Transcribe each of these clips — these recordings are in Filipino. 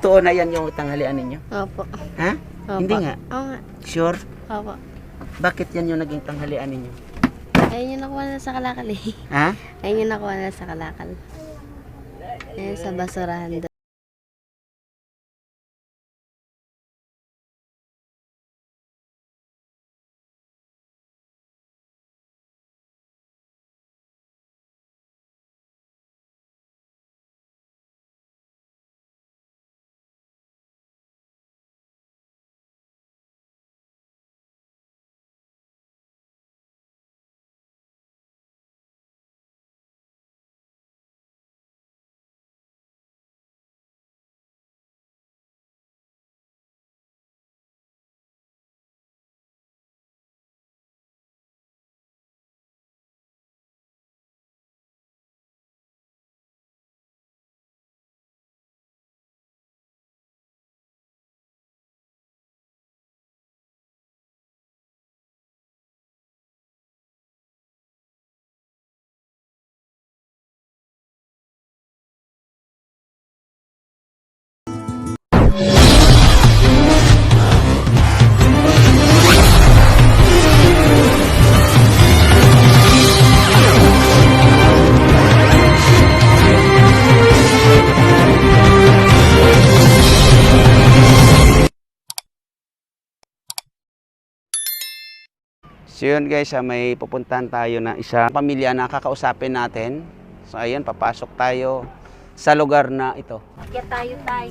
Totoo na yan yung tanghalian ninyo? Opo. Ha? Opo. Hindi nga. Oo nga. Sure? Opo. Bakit yan yung naging tanghalian ninyo? Ayun yung nakuha na sa kalakal eh. Ha? Ayun yung nakuha na sa kalakal. Ayun sa basurahan doon. So yun guys, may pupuntahan tayo na isang pamilya na kakausapin natin. So ayun, papasok tayo sa lugar na ito. Akit tayo, tay.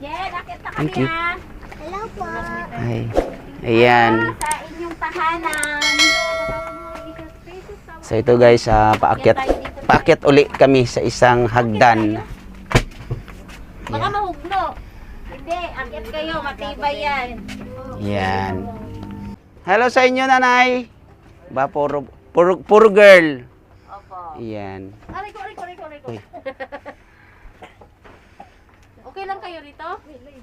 Jen, akit na kami Thank you. ha. Hello po. Ay. Ayan. Sa inyong tahanan. So ito guys, paakyat uli kami sa isang hagdan. Baka mahugno. Hindi, akit kayo, matibay yan. Yan. Hello sa inyo, nanay. Ba, puro girl. Opo. Yan. Ariko. Uy. Okay lang kayo rito?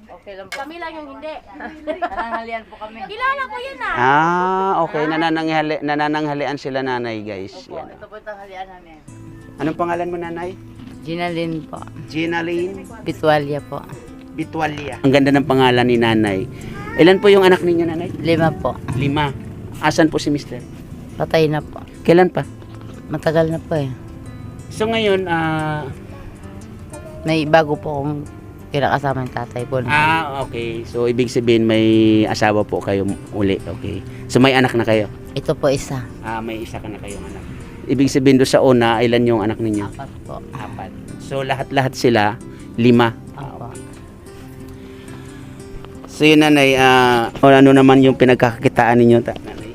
Okay lang po. Kami lang yung hindi. Nananghalian po kami. Kilala ko yun ah. Okay. Nanananghalian sila, nanay, guys. Yan. Ito po yung tanghalian namin. Anong pangalan mo, nanay? Ginalyn po. Ginaline Bitwalya po. Bitwalia. Ang ganda ng pangalan ni nanay. Ilan po yung anak ninyo, nanay? 5 po. 5. Asan po si mister? Patay na po. Kailan pa? Matagal na po eh. So ngayon, May bago po akong kinakasama yung tatay po. okay. So ibig sabihin may asawa po kayo uli. Okay. So may anak na kayo? Ito po isa. May isa ka na kayong anak. Ibig sabihin doon sa una, ilan yung anak ninyo? 4 po. 4. So lahat-lahat sila 5. Opo. So yun, nanay, ano naman yung pinagkakakitaan ninyo, nanay?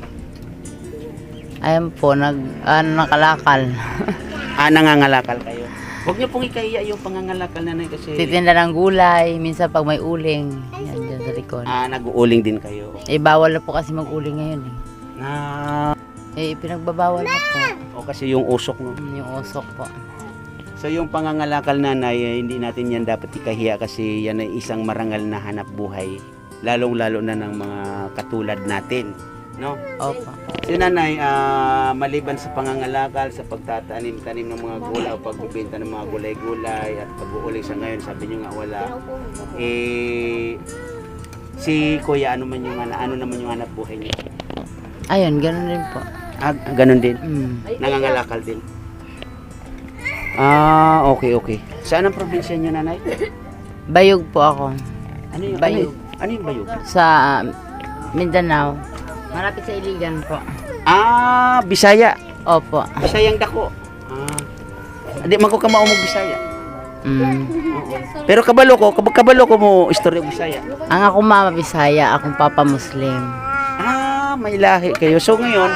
Ayun po, nakalakal. Nangangalakal kayo. Huwag niyo pong ikahiya yung pangangalakal, nanay, kasi Titinda ng gulay, minsan pag may uling. Yan dyan sa likod. nag-uuling din kayo. Bawal na po kasi mag-uling ngayon Na pinagbabawal na po. o kasi yung usok, no? Yung usok po. So yung pangangalakal, nanay, hindi natin yan dapat ikahiya kasi yan ay isang marangal na hanap buhay. Lalong-lalo na ng mga katulad natin, no? Opo. Si nanay, maliban sa pangangalakal, sa pagtatanim-tanim ng mga gulay o pagbibenta ng mga gulay-gulay at pag-uuling sa ngayon, sabi nyo nga wala. Si kuya, ano naman yung hanap buhay niya? Ayun, ganun din po. Ganun din. Mm. Nangangalakal din. Okay. Saan ang probinsya niyo, nanay? Bayog po ako. Ano yung Bayog. Ano yung bayog? Sa Mindanao. Malapit sa Iligan po. Bisaya. Opo. Bisayang dako. Hindi man ko ka maumog Bisaya. Pero kabalo ko mo istorya Bisaya. Ang ako mama Bisaya, akong papa Muslim. May lahi kayo. So ngayon,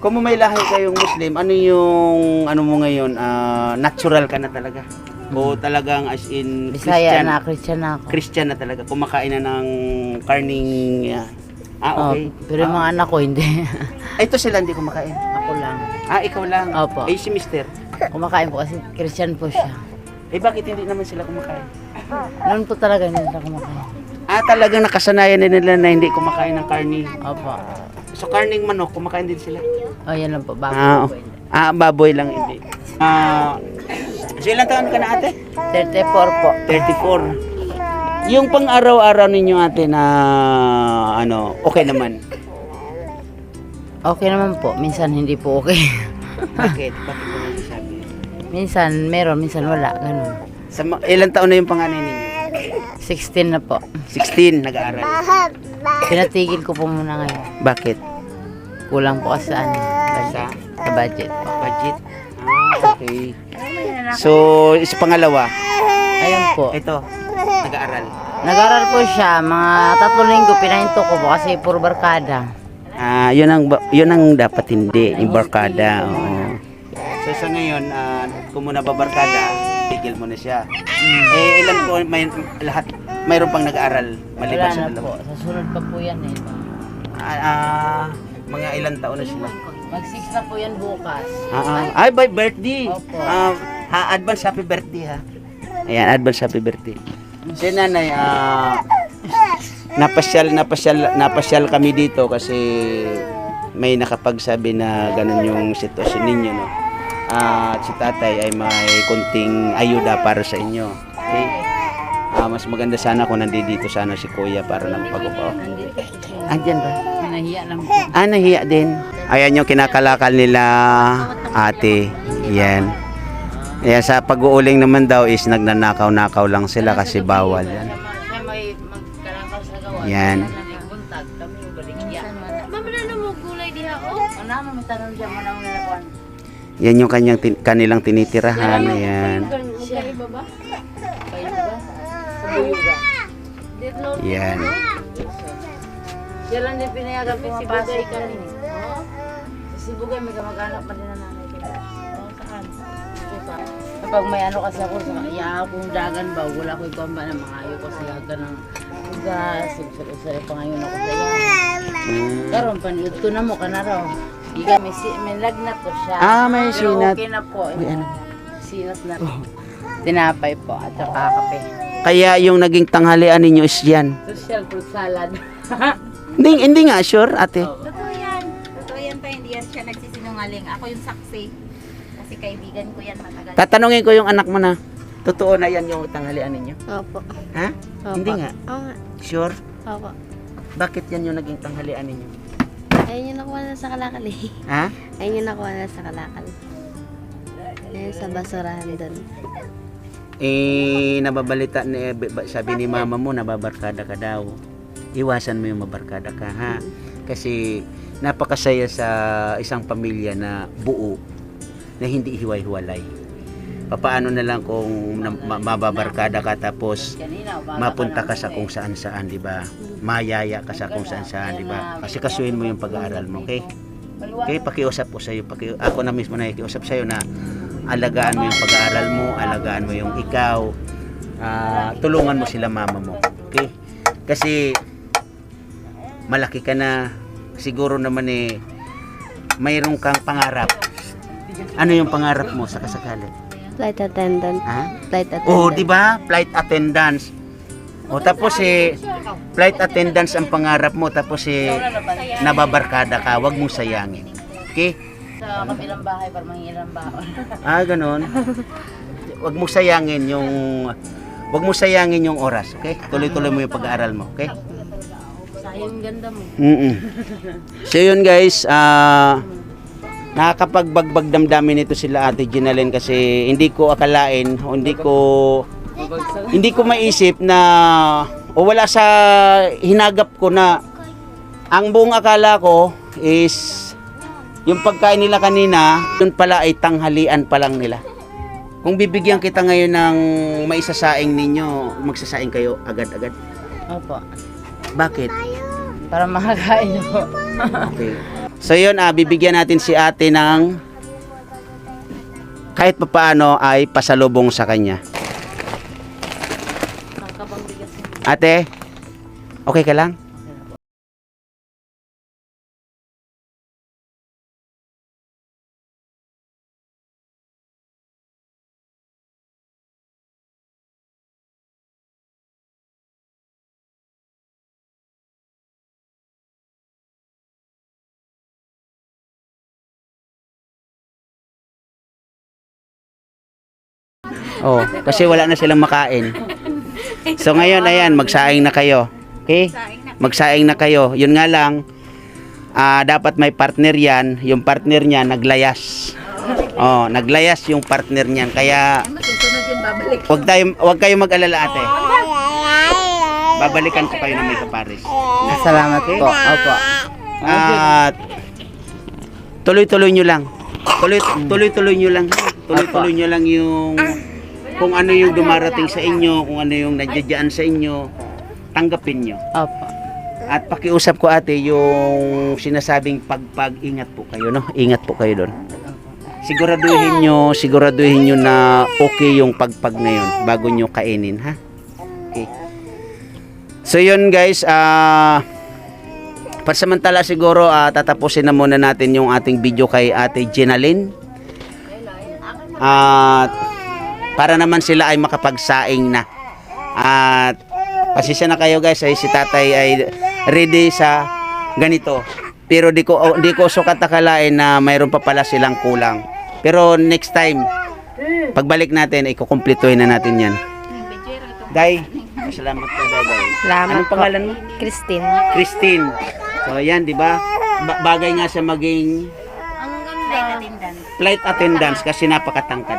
kung may lahi kayong Muslim, ano yung mo ngayon? Natural ka na talaga? O talagang as in Bisaya Christian? na, Christian na ako. Christian na talaga. Kumakain na ng karning... okay. Pero yung mga anak ko hindi. Ito sila hindi kumakain. Ako lang. Ikaw lang. Opo. Si mister. Kumakain po kasi Christian po siya. Bakit hindi naman sila kumakain? Noon po talaga hindi sila kumakain. Talagang nakasanayan na nila na hindi kumakain ng karning. Opo. So karning manok, kumakain din sila? Yan lang po, baboy. Baboy lang hindi. So ilang taon ka na, ate? 34 po. 34. Yung pang-araw-araw ninyo ate na ano, okay naman. Okay naman po. Minsan hindi po okay. Bakit? Bakit mo nasasabi? Minsan meron, minsan wala. Ganun. Ilang taon na yung panganay ninyo? 16 na po. 16, nag-aaral. Pinatigil ko po muna ngayon. Bakit? Kulang po kasi sa ano, Sa sa budget po. budget? Okay. So, isa pangalawa, Ayun po. ito, nag-aaral. Nag-aral po siya. Mga 3 linggo pinahinto ko po kasi puro barkada. Yun ang dapat hindi, yung barkada. Oo. So sa ngayon, kung muna babarkada, tigil mo na siya. Ilan po, mayroon pang nag-aaral maliban Wala sa na po. dalawa? Sa sunod pa po yan eh. Mga ilang taon na sila? Mag-6 na po yan bukas. Ay, by birthday. Opo. Advance happy birthday ha. Ayan, advance happy birthday. Si nanay, napasyal kami dito kasi may nakapagsabi na ganun yung sitwasyon ninyo, no? At si tatay ay may kunting ayuda para sa inyo. Okay? Mas maganda sana kung nandito sana si kuya para nang pag-upaw. Andyan ba? Nahiya lang po. Nahiya din. Ayan yung kinakalakal nila ate. Yan. Ayan, sa pag-uuling naman daw is nagnanakaw-nakaw lang sila kasi bawal yan. Siya may magkalakaw sa gawa. Yan. Buntag kami yung baligya. Mama na mo gulay diha o. Ano naman may tanong siya manang nalakuan. Yan yung kanilang tinitirahan. Ayan. Siya iba ba? Kayo ba? Sa buyugan. Dito Yan. Siya lang din pinayagan si pumapasok Bugay ka ka rin. Sa Sibugay may kamag-anak pa din na nanay kita. Saan? Kapag may ano kasi ako, iya akong dagan ba, wala ko ikaw ba na mga ayaw ko sa yaga ng ugas, sugsal-usal pa ngayon ako sa iya. Karon paniud ko na mo ka na raw. Iga may lagnat po siya. May Pero sinat. okay na po. Uy, ano? Sinat na. Tinapay po at saka kape. Kaya yung naging tanghalian ninyo is yan. Social fruit salad. Hindi nga, sure, ate. Totoo yan. Totoo yan pa, hindi yan siya nagsisinungaling. Ako yung saksi. Kasi kaibigan ko yan matagal. Tatanungin ko yung anak mo na, totoo na yan yung tanghalian ninyo? Opo. Ha? Opo. Hindi nga. Oo nga. Sure? Opo. Bakit yan yung naging tanghalian ninyo? Ayun yung nakuha na sa kalakal eh. Ha? Ayun yung nakuha na sa kalakal. Ayun sa basurahan doon. Nababalita sabi ni mama mo, nababarkada ka daw. Iwasan mo yung mabarkada ka, ha? Kasi napakasaya sa isang pamilya na buo, na hindi hiwalay-hiwalay. Papaano na lang kung mababarkada ka tapos mapunta ka sa kung saan-saan, di ba? Mayaya ka sa kung saan-saan, di ba? Kasi kasuhin mo yung pag-aaral mo, okay? Okay, pakiusap ko sa iyo, ako na mismo na ikiusap sa iyo na alagaan mo yung pag-aaral mo, alagaan mo yung ikaw, tulungan mo sila mama mo, okay? Kasi malaki ka na, siguro naman mayroon kang pangarap. Ano yung pangarap mo sa kasakali? Flight attendant. Ha? Flight attendant. Oh, di ba? Flight attendance. O tapos flight attendance ang pangarap mo, tapos nababarkada ka, wag mong sayangin. Okay? Sa kabilang bahay para mangilang baon. Ganon. Wag mong sayangin yung oras, okay? Tuloy-tuloy mo yung pag-aaral mo, okay? Sayang ganda mo. So yun guys, nakakapagbagbag damdamin ito sila Ate Ginalyn kasi hindi ko akalain, hindi ko maisip na wala sa hinagap ko na ang buong akala ko is yung pagkain nila kanina, yun pala ay tanghalian pa lang nila. Kung bibigyan kita ngayon ng maisasaing ninyo, magsasaing kayo agad-agad. Opo. Bakit? Para makakain po. Okay. So yun, bibigyan natin si ate ng kahit papaano ay pasalubong sa kanya. Ate, okay ka lang? Oh, kasi wala na silang makain. So ngayon, ayan, magsaing na kayo. Okay? Magsaing na kayo. Yun nga lang, dapat may partner yan. Yung partner niya, naglayas. Oh, naglayas yung partner niyan. Kaya, Masusunod yung babalik. wag kayo mag-alala, ate. Babalikan ko kayo na may kapares. Salamat po. Opo. At tuloy-tuloy nyo lang. Tuloy-tuloy nyo lang. Tuloy-tuloy nyo lang yung kung ano yung dumarating sa inyo, kung ano yung nandiyan sa inyo, tanggapin nyo. Opo. At pakiusap ko, ate, yung sinasabing pag-ingat po kayo, no? Ingat po kayo doon. Siguraduhin nyo na okay yung pagpag na yun bago nyo kainin, ha? Okay. So yun guys, pansamantala siguro tatapusin na muna natin yung ating video kay Ate Jenaline. At para naman sila ay makapagsaing na. At pasensya na kayo guys, si tatay ay ready sa ganito. Pero di ko sukat akalain na mayroon pa pala silang kulang. Pero next time, pagbalik natin, ikukumpletuhin na natin yan. Day, salamat po, Day. Salamat Anong pangalan mo? Christine. Christine. So, yan, di ba? Bagay nga siya maging flight attendance kasi napakatangkad.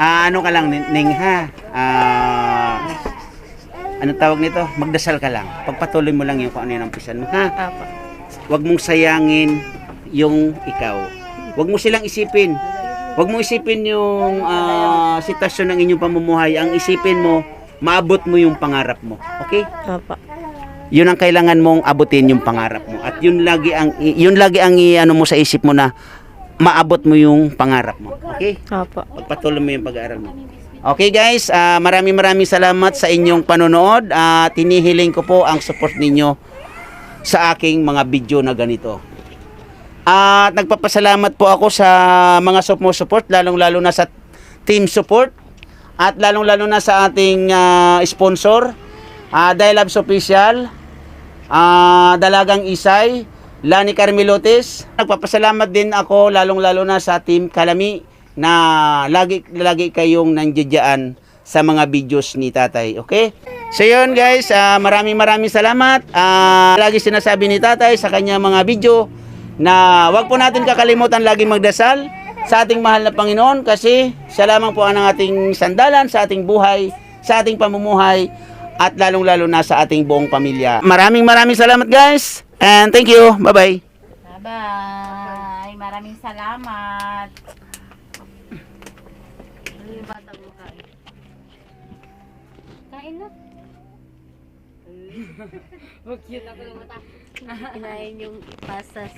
Ano ka lang, Ning, ha? Ano tawag nito? Magdasal ka lang. Pagpatuloy mo lang yung kung ano yung umpisan mo, ha? Opo. Huwag mong sayangin yung ikaw. Huwag mo silang isipin. Huwag mo isipin yung sitwasyon ng inyong pamumuhay. Ang isipin mo, maabot mo yung pangarap mo. Okay? Opo. Yun ang kailangan mong abutin yung pangarap mo. At yun lagi ang ano mo sa isip mo na maabot mo yung pangarap mo. Okay? Opo. Pagpatuloy mo yung pag-aaral mo. Okay guys, maraming salamat sa inyong panonood. Tinihiling ko po ang support ninyo sa aking mga video na ganito. At nagpapasalamat po ako sa mga support, lalong-lalo na sa team support at lalong-lalo na sa ating sponsor, Dialabs Official, Dalagang Isay, Lani Carmelotes. Nagpapasalamat din ako lalong-lalo na sa team Kalami na lagi kayong nandiyan sa mga videos ni Tatay. Okay? So yun guys, maraming salamat. Lagi sinasabi ni Tatay sa kanya mga video na wag po natin kakalimutan lagi magdasal sa ating mahal na Panginoon kasi siya lamang po ang ating sandalan sa ating buhay, sa ating pamumuhay at lalong-lalo na sa ating buong pamilya. Maraming salamat guys and thank you. Bye-bye. Bye-bye. Maraming salamat. Kain na. Kinain yung pasas.